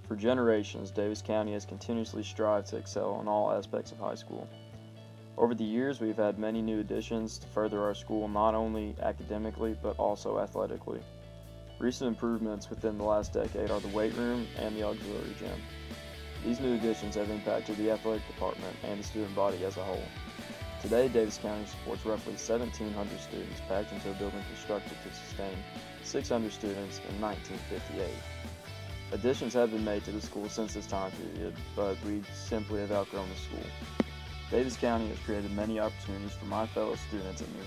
For generations, Daviess County has continuously strived to excel in all aspects of high school. Over the years, we've had many new additions to further our school not only academically but also athletically. Recent improvements within the last decade are the weight room and the auxiliary gym. These new additions have impacted the athletic department and the student body as a whole. Today, Daviess County supports roughly 1,700 students packed into a building constructed to sustain 600 students in 1958. Additions have been made to the school since this time period, but we simply have outgrown the school. Daviess County has created many opportunities for my fellow students and me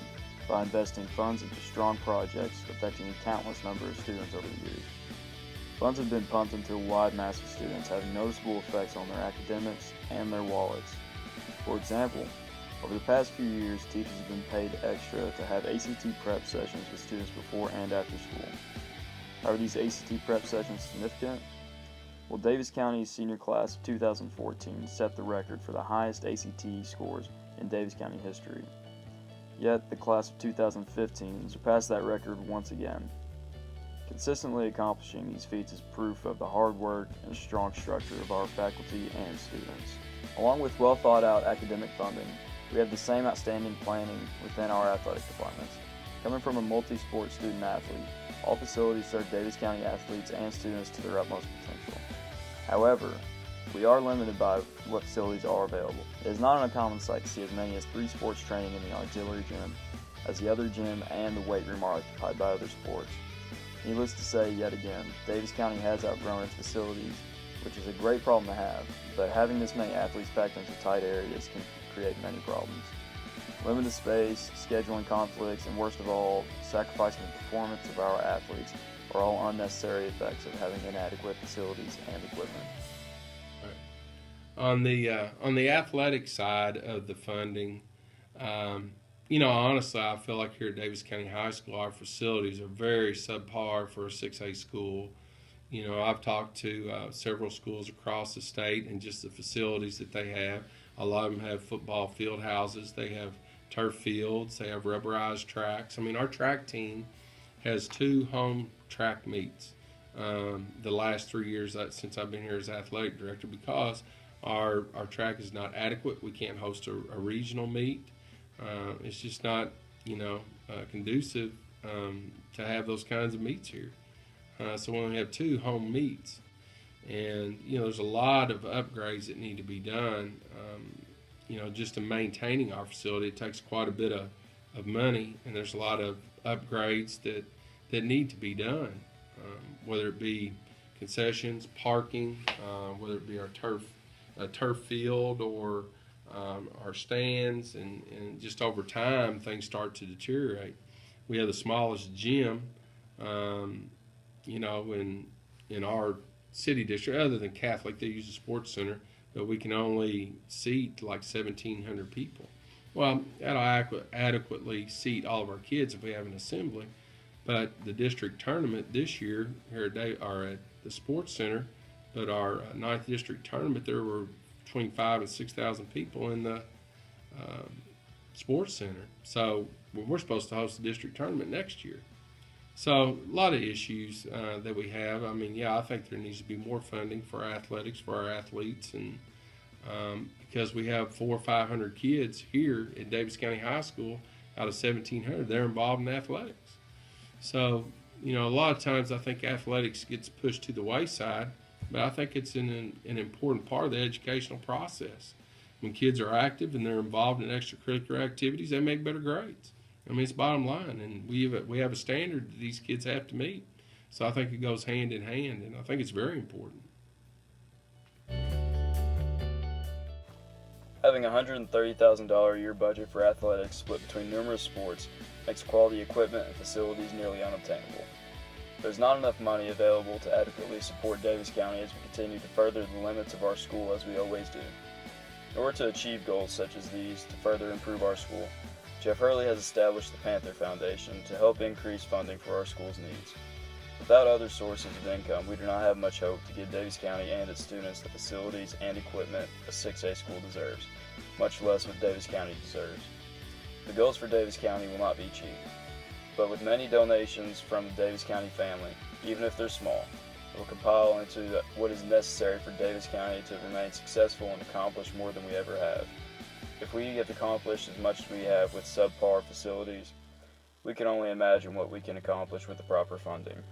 by investing funds into strong projects affecting a countless number of students over the years. Funds have been pumped into a wide mass of students, having noticeable effects on their academics and their wallets. For example, over the past few years, teachers have been paid extra to have ACT prep sessions with students before and after school. How are these ACT prep sessions significant? Well, Daviess County's senior class of 2014 set the record for the highest ACT scores in Daviess County history. Yet, the class of 2015 surpassed that record once again. Consistently accomplishing these feats is proof of the hard work and strong structure of our faculty and students. Along with well-thought-out academic funding, we have the same outstanding planning within our athletic departments. Coming from a multi-sport student athlete, all facilities serve Daviess County athletes and students to their utmost potential. However, we are limited by what facilities are available. It is not an uncommon sight to see as many as 3 sports training in the auxiliary gym, as the other gym and the weight room are occupied by other sports. Needless to say, yet again, Daviess County has outgrown its facilities, which is a great problem to have, but having this many athletes packed into tight areas can create many problems. Limited space, scheduling conflicts, and worst of all, sacrificing the performance of our athletes are all unnecessary effects of having inadequate facilities and equipment. On the athletic side of the funding, honestly, I feel like here at Daviess County High School, our facilities are very subpar for a 6A school. I've talked to several schools across the state and just the facilities that they have. A lot of them have football field houses. They have turf fields. They have rubberized tracks. Our track team has 2 home track meets the last 3 years since I've been here as athletic director, because our track is not adequate. We can't host a regional meet. It's just not conducive to have those kinds of meets here. So we only have 2 home meets, and there's a lot of upgrades that need to be done. Just to maintaining our facility, it takes quite a bit of money, and there's a lot of upgrades that need to be done, whether it be concessions, parking, whether it be our turf field or our stands, and just over time things start to deteriorate. We have the smallest gym, in our city district, other than Catholic. They use a sports center, but we can only seat like 1,700 people. Well, that'll adequately seat all of our kids if we have an assembly. But the district tournament this year here at the sports center, but our 9th district tournament, there were between 5,000 and 6,000 people in the sports center. So we're supposed to host the district tournament next year. So a lot of issues that we have. I think there needs to be more funding for athletics, for our athletes, and because we have 400 or 500 kids here at Daviess County High School out of 1,700, they're involved in athletics. So, a lot of times I think athletics gets pushed to the wayside, but I think it's an important part of the educational process. When kids are active and they're involved in extracurricular activities, they make better grades. It's bottom line, and we have a standard that these kids have to meet. So I think it goes hand in hand, and I think it's very important. Having a $130,000 a year budget for athletics split between numerous sports makes quality equipment and facilities nearly unobtainable. There's not enough money available to adequately support Daviess County as we continue to further the limits of our school, as we always do. In order to achieve goals such as these to further improve our school, Jeff Hurley has established the Panther Foundation to help increase funding for our school's needs. Without other sources of income, we do not have much hope to give Daviess County and its students the facilities and equipment a 6A school deserves, much less what Daviess County deserves. The goals for Daviess County will not be cheap, but with many donations from the Daviess County family, even if they're small, will compile into what is necessary for Daviess County to remain successful and accomplish more than we ever have. If we have accomplished as much as we have with subpar facilities, we can only imagine what we can accomplish with the proper funding.